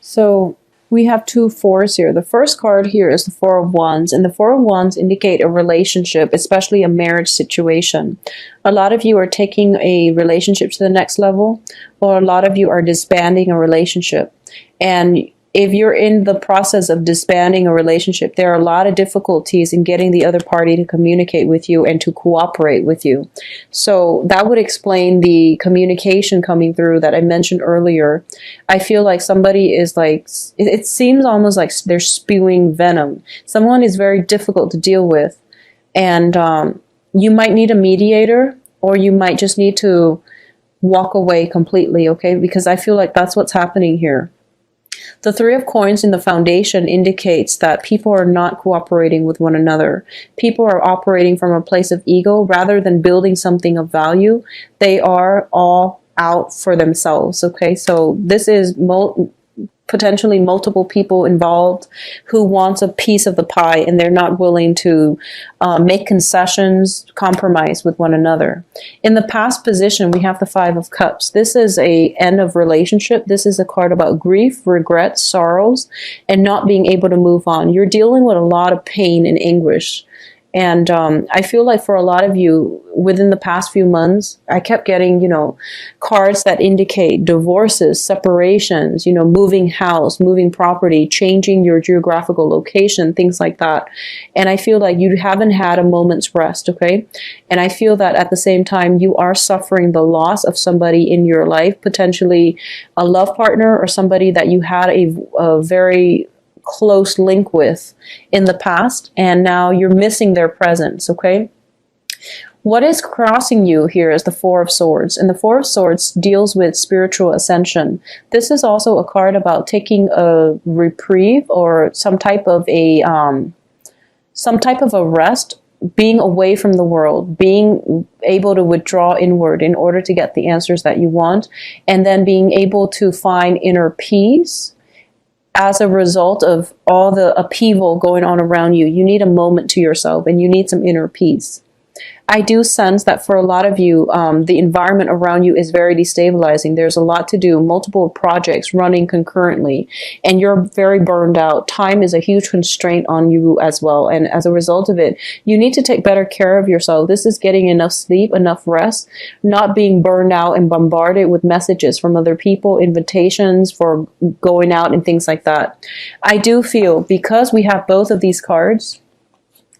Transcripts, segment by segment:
So we have two fours here. The first card here is the Four of Wands, and the Four of Wands indicate a relationship, especially a marriage situation. A lot of you are taking a relationship to the next level, or a lot of you are disbanding a relationship. And if you're in the process of disbanding a relationship, there are a lot of difficulties in getting the other party to communicate with you and to cooperate with you. So that would explain the communication coming through that I mentioned earlier. I feel like somebody is like, it seems almost like they're spewing venom. Someone is very difficult to deal with. And you might need a mediator, or you might just need to walk away completely, okay? Because I feel like that's what's happening here. The Three of Coins in the foundation indicates that people are not cooperating with one another. People are operating from a place of ego rather than building something of value. They are all out for themselves, okay? So this is potentially multiple people involved who wants a piece of the pie, and they're not willing to make concessions, compromise with one another. In the past position, we have the Five of Cups. This is a end of relationship. This is a card about grief, regret, sorrows, and not being able to move on. You're dealing with a lot of pain and anguish. And I feel like for a lot of you, within the past few months, I kept getting, cards that indicate divorces, separations, moving house, moving property, changing your geographical location, things like that. And I feel like you haven't had a moment's rest, okay? And I feel that at the same time, you are suffering the loss of somebody in your life, potentially a love partner or somebody that you had a very close link with in the past, and now you're missing their presence, okay? What is crossing you here is the Four of Swords, and the Four of Swords deals with spiritual ascension. This is also a card about taking a reprieve or some type of a rest, being away from the world, being able to withdraw inward in order to get the answers that you want, and then being able to find inner peace. As a result of all the upheaval going on around you, you need a moment to yourself and you need some inner peace. I do sense that for a lot of you, the environment around you is very destabilizing. There's a lot to do, multiple projects running concurrently, and you're very burned out. Time is a huge constraint on you as well. And as a result of it, you need to take better care of yourself. This is getting enough sleep, enough rest, not being burned out and bombarded with messages from other people, invitations for going out and things like that. I do feel, because we have both of these cards,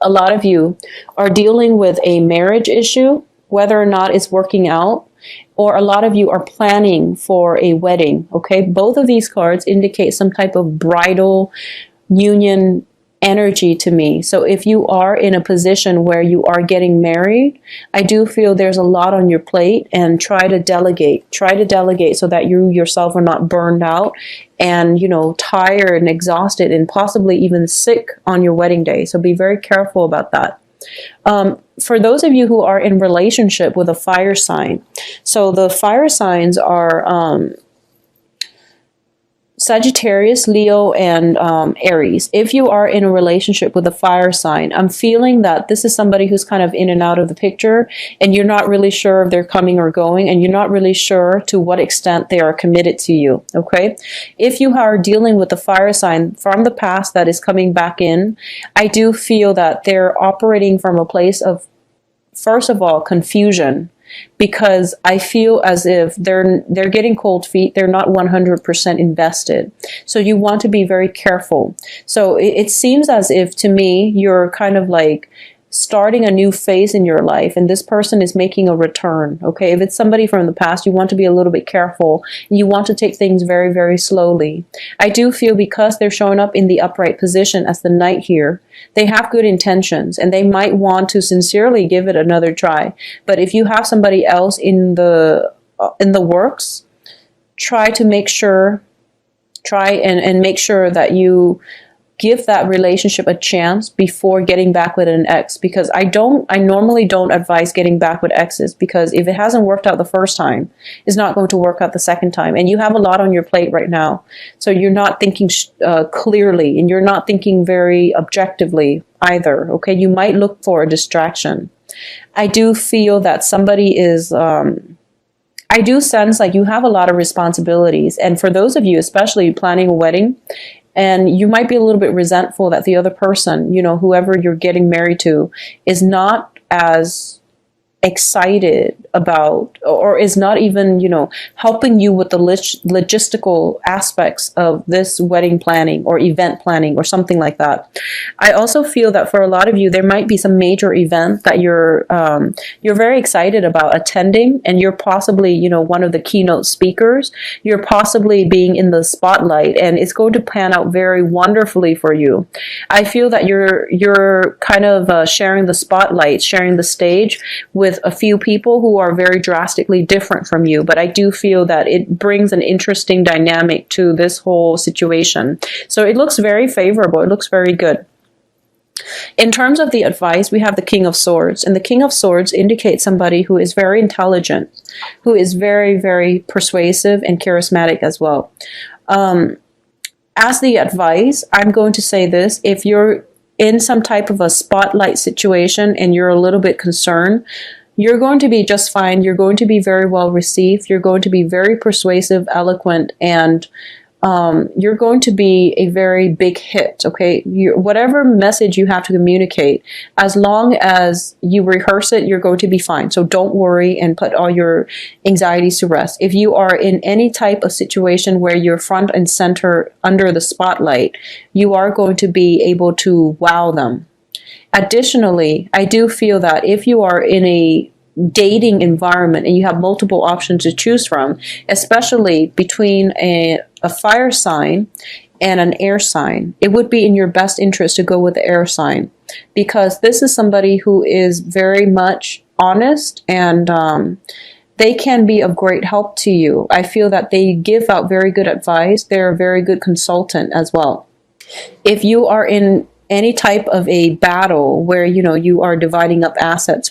a lot of you are dealing with a marriage issue, whether or not it's working out, or a lot of you are planning for a wedding, okay? Both of these cards indicate some type of bridal union energy to me. So if you are in a position where you are getting married, I do feel there's a lot on your plate, and try to delegate so that you yourself are not burned out and, tired and exhausted and possibly even sick on your wedding day. So be very careful about that. For those of you who are in relationship with a fire sign, so the fire signs are Sagittarius, Leo, and Aries. If you are in a relationship with a fire sign, I'm feeling that this is somebody who's kind of in and out of the picture, and you're not really sure if they're coming or going, and you're not really sure to what extent they are committed to you, okay? If you are dealing with a fire sign from the past that is coming back in, I do feel that they're operating from a place of, first of all, confusion. Because I feel as if they're getting cold feet. They're not 100% invested. So you want to be very careful. So it seems as if, to me, you're kind of like starting a new phase in your life, and this person is making a return, okay? If it's somebody from the past, you want to be a little bit careful. You want to take things very, very slowly. I do feel, because they're showing up in the upright position as the Knight here, they have good intentions, and they might want to sincerely give it another try. But if you have somebody else in the works, try and make sure that you give that relationship a chance before getting back with an ex, because I normally don't advise getting back with exes, because if it hasn't worked out the first time, it's not going to work out the second time. And you have a lot on your plate right now. So you're not thinking clearly, and you're not thinking very objectively either. Okay. You might look for a distraction. I do feel that somebody is, I do sense like you have a lot of responsibilities. And for those of you, especially planning a wedding, and you might be a little bit resentful that the other person, you know, whoever you're getting married to, is not as excited about, or is not even, you know, helping you with the logistical aspects of this wedding planning or event planning or something like that. I also feel that for a lot of you, there might be some major event that you're very excited about attending, and you're possibly, you know, one of the keynote speakers. You're possibly being in the spotlight, and it's going to pan out very wonderfully for you. I feel that you're kind of sharing the spotlight, sharing the stage with a few people who are very drastically different from you. But I do feel that it brings an interesting dynamic to this whole situation. So it looks very favorable. It looks very good. In terms of the advice, we have the King of Swords. And the King of Swords indicates somebody who is very intelligent, who is very, very persuasive and charismatic as well. As the advice, I'm going to say this. If you're in some type of a spotlight situation and you're a little bit concerned, you're going to be just fine. You're going to be very well received. You're going to be very persuasive, eloquent, and you're going to be a very big hit, okay? Whatever message you have to communicate, as long as you rehearse it, you're going to be fine. So don't worry and put all your anxieties to rest. If you are in any type of situation where you're front and center under the spotlight, you are going to be able to wow them. Additionally, I do feel that if you are in a dating environment and you have multiple options to choose from, especially between a fire sign and an air sign, it would be in your best interest to go with the air sign, because this is somebody who is very much honest, and they can be of great help to you. I feel that they give out very good advice. They're a very good consultant as well. If you are in any type of a battle where, you know, you are dividing up assets,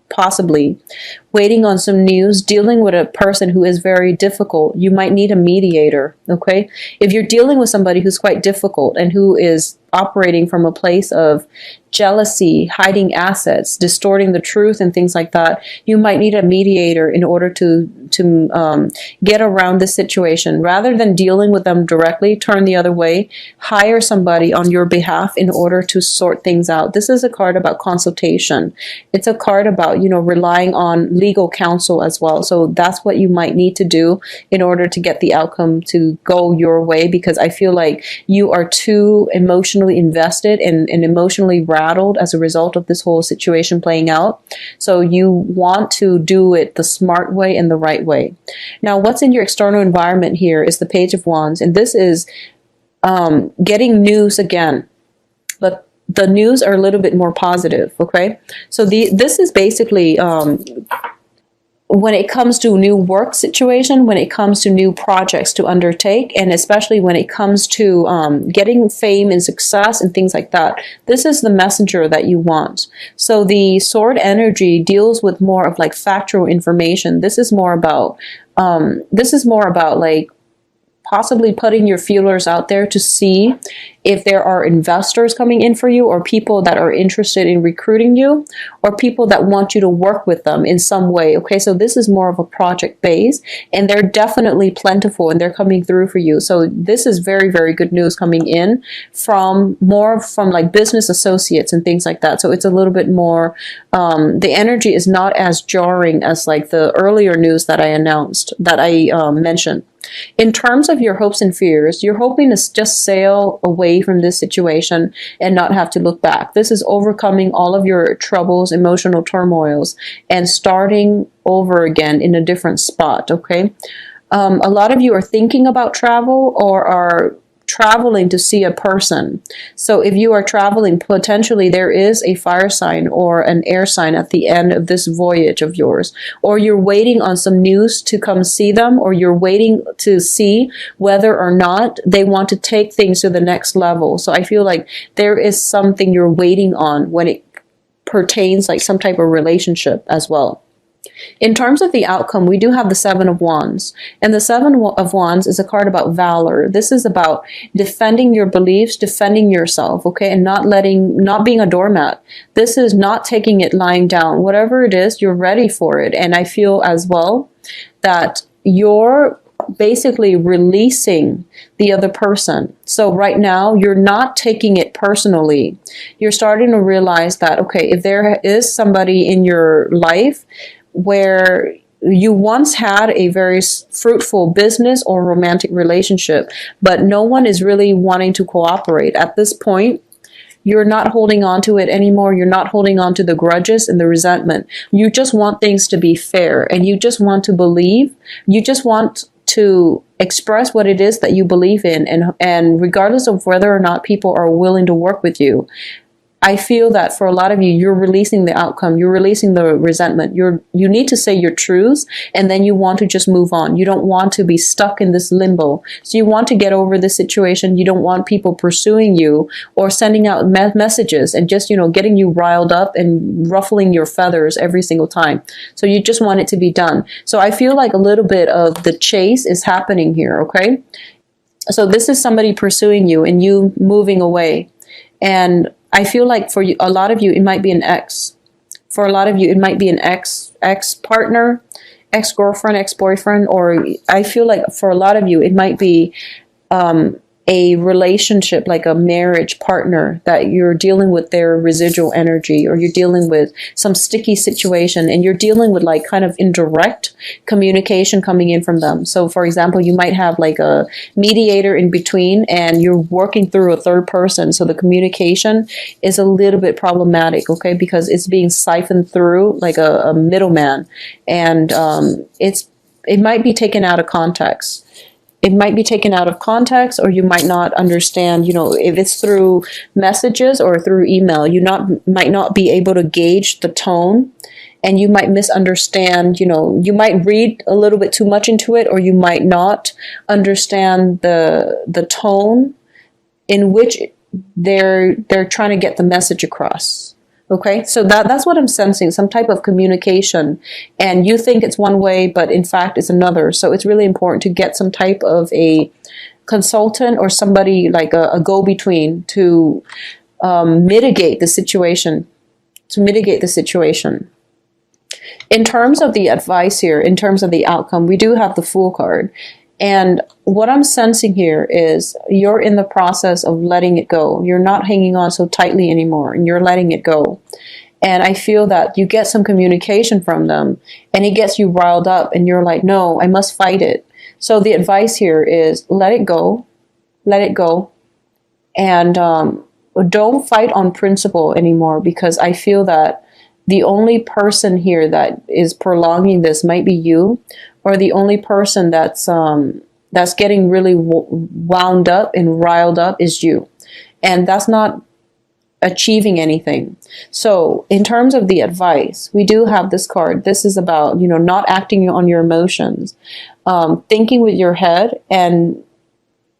possibly waiting on some news, dealing with a person who is very difficult, you might need a mediator, okay? If you're dealing with somebody who's quite difficult and who is operating from a place of jealousy, hiding assets, distorting the truth and things like that, you might need a mediator in order to get around this situation. Rather than dealing with them directly, turn the other way, hire somebody on your behalf in order to sort things out. This is a card about consultation. It's a card about, you know, relying on legal counsel as well. So that's what you might need to do in order to get the outcome to go your way, because I feel like you are too emotionally invested and emotionally rattled as a result of this whole situation playing out. So you want to do it the smart way and the right way. Now, what's in your external environment here is the Page of Wands, and this is getting news again. But the news are a little bit more positive, okay? So this is basically when it comes to new work situation, when it comes to new projects to undertake, and especially when it comes to getting fame and success and things like that. This is the messenger that you want. So the sword energy deals with more of like factual information. This is more about like possibly putting your feelers out there to see if there are investors coming in for you, or people that are interested in recruiting you, or people that want you to work with them in some way. Okay, so this is more of a project base, and they're definitely plentiful and they're coming through for you. So this is very, very good news coming in from like business associates and things like that. So it's a little bit more, the energy is not as jarring as like the earlier news that I mentioned. In terms of your hopes and fears, you're hoping to just sail away from this situation and not have to look back. This is overcoming all of your troubles, emotional turmoils, and starting over again in a different spot, okay? A lot of you are thinking about travel or are traveling to see a person. So if you are traveling, potentially there is a fire sign or an air sign at the end of this voyage of yours, or you're waiting on some news to come see them, or you're waiting to see whether or not they want to take things to the next level. So I feel like there is something you're waiting on when it pertains like some type of relationship as well. In terms of the outcome, we do have the Seven of Wands. And the Seven of Wands is a card about valor. This is about defending your beliefs, defending yourself, okay? And not being a doormat. This is not taking it lying down. Whatever it is, you're ready for it. And I feel as well that you're basically releasing the other person. So right now, you're not taking it personally. You're starting to realize that, okay, if there is somebody in your life where you once had a very fruitful business or romantic relationship, but no one is really wanting to cooperate at this point, you're not holding on to it anymore. You're not holding on to the grudges and the resentment. You just want things to be fair, and you just want to believe. You just want to express what it is that you believe in, and regardless of whether or not people are willing to work with you, I feel that for a lot of you, you're releasing the outcome. You're releasing the resentment. You need to say your truths, and then you want to just move on. You don't want to be stuck in this limbo. So you want to get over this situation. You don't want people pursuing you or sending out messages and just, getting you riled up and ruffling your feathers every single time. So you just want it to be done. So I feel like a little bit of the chase is happening here, okay? So this is somebody pursuing you and you moving away. And I feel like for you, a lot of you, it might be an ex. For a lot of you, it might be an ex-partner, ex-girlfriend, ex-boyfriend, or I feel like for a lot of you, it might be a relationship, like a marriage partner, that you're dealing with their residual energy, or you're dealing with some sticky situation, and you're dealing with like kind of indirect communication coming in from them. So for example, you might have like a mediator in between, and you're working through a third person. So the communication is a little bit problematic, okay, because it's being siphoned through like a middleman, and it might be taken out of context. It might be taken out of context, or you might not understand, if it's through messages or through email, might not be able to gauge the tone, and you might misunderstand, you might read a little bit too much into it, or you might not understand the tone in which they're trying to get the message across. Okay, so that's what I'm sensing, some type of communication, and you think it's one way, but in fact it's another. So it's really important to get some type of a consultant or somebody like a go-between to mitigate the situation. In terms of the advice here, in terms of the outcome, we do have the Fool card. And what I'm sensing here is you're in the process of letting it go. You're not hanging on so tightly anymore, and you're letting it go. And I feel that you get some communication from them, and it gets you riled up, and you're like, no, I must fight it. So the advice here is let it go, and don't fight on principle anymore, because I feel that the only person here that is prolonging this might be you, or the only person that's getting really wound up and riled up is you. And that's not achieving anything. So in terms of the advice, we do have this card. This is about, not acting on your emotions, thinking with your head and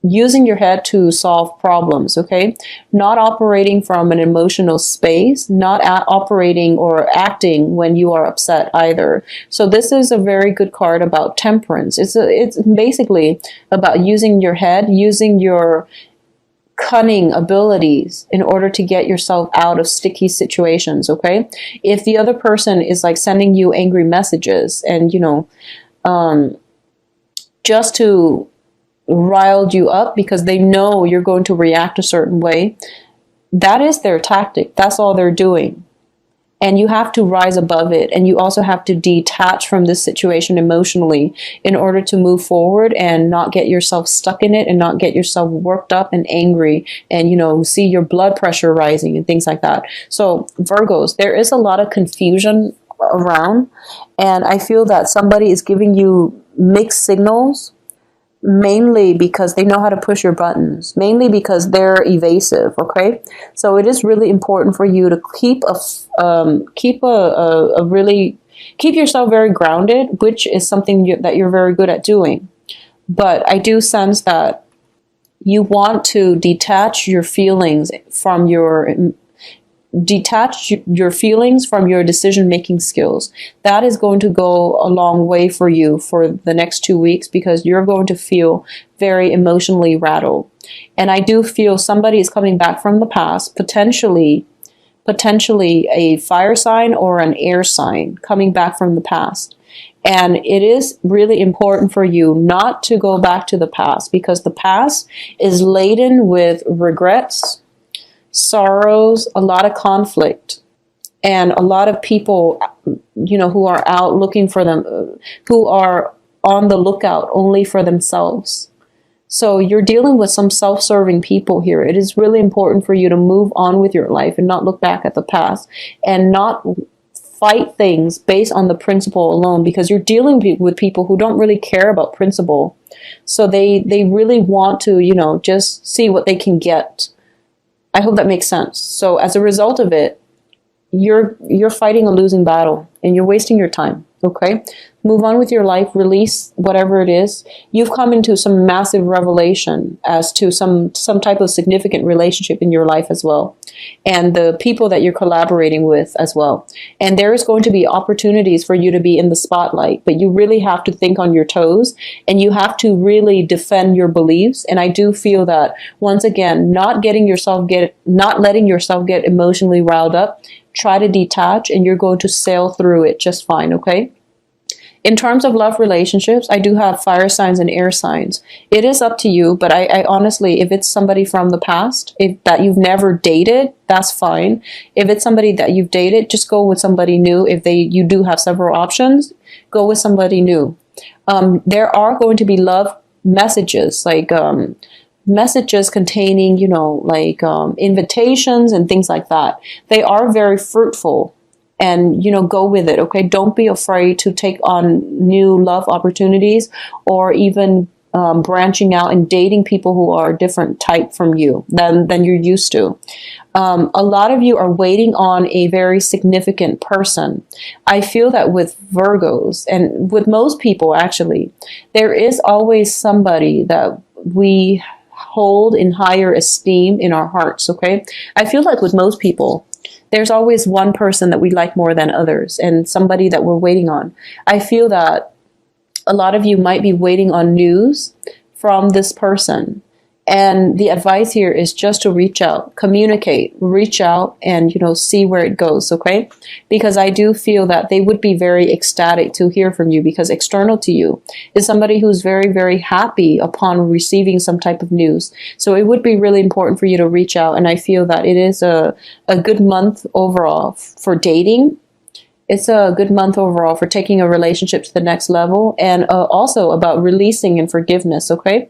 using your head to solve problems, okay? Not operating from an emotional space, not operating or acting when you are upset either. So this is a very good card about temperance. It's basically about using your head, using your cunning abilities in order to get yourself out of sticky situations, okay? If the other person is like sending you angry messages and, just to riled you up because they know you're going to react a certain way, that is their tactic. That's all they're doing. And you have to rise above it. And you also have to detach from this situation emotionally in order to move forward and not get yourself stuck in it and not get yourself worked up and angry and, see your blood pressure rising and things like that. So Virgos, there is a lot of confusion around. And I feel that somebody is giving you mixed signals, mainly because they know how to push your buttons, mainly because they're evasive, okay? So it is really important for you to keep yourself very grounded, which is something that you're very good at doing. But I do sense that you want to detach your feelings from your decision-making skills. That is going to go a long way for you for the next 2 weeks because you're going to feel very emotionally rattled. And I do feel somebody is coming back from the past, potentially a fire sign or an air sign coming back from the past. And it is really important for you not to go back to the past, because the past is laden with regrets, sorrows, a lot of conflict, and a lot of people, who are out looking for them, who are on the lookout only for themselves. So you're dealing with some self-serving people here. It is really important for you to move on with your life and not look back at the past and not fight things based on the principle alone, because you're dealing with people who don't really care about principle. So they really want to, just see what they can get. I hope that makes sense. So as a result of it, you're fighting a losing battle and you're wasting your time. Okay? Move on with your life, release whatever it is. You've come into some massive revelation as to some type of significant relationship in your life as well. And the people that you're collaborating with as well. And there is going to be opportunities for you to be in the spotlight, but you really have to think on your toes and you have to really defend your beliefs. And I do feel that, once again, not letting yourself get emotionally riled up. Try to detach and you're going to sail through it just fine, okay? In terms of love relationships, I do have fire signs and air signs. It is up to you, but I honestly, if it's somebody from the past, that you've never dated, that's fine. If it's somebody that you've dated, just go with somebody new. If you do have several options, go with somebody new. There are going to be love messages, like messages containing, invitations and things like that. They are very fruitful. And, go with it, okay? Don't be afraid to take on new love opportunities, or even branching out and dating people who are a different type from you than you're used to. A lot of you are waiting on a very significant person. I feel that with Virgos, and with most people actually, there is always somebody that we hold in higher esteem in our hearts, okay? I feel like with most people, there's always one person that we like more than others, and somebody that we're waiting on. I feel that a lot of you might be waiting on news from this person. And the advice here is just to reach out, communicate, reach out and, see where it goes, okay? Because I do feel that they would be very ecstatic to hear from you, because external to you is somebody who's very, very happy upon receiving some type of news. So it would be really important for you to reach out. And I feel that it is a good month overall for dating. It's a good month overall for taking a relationship to the next level, and also about releasing and forgiveness, okay?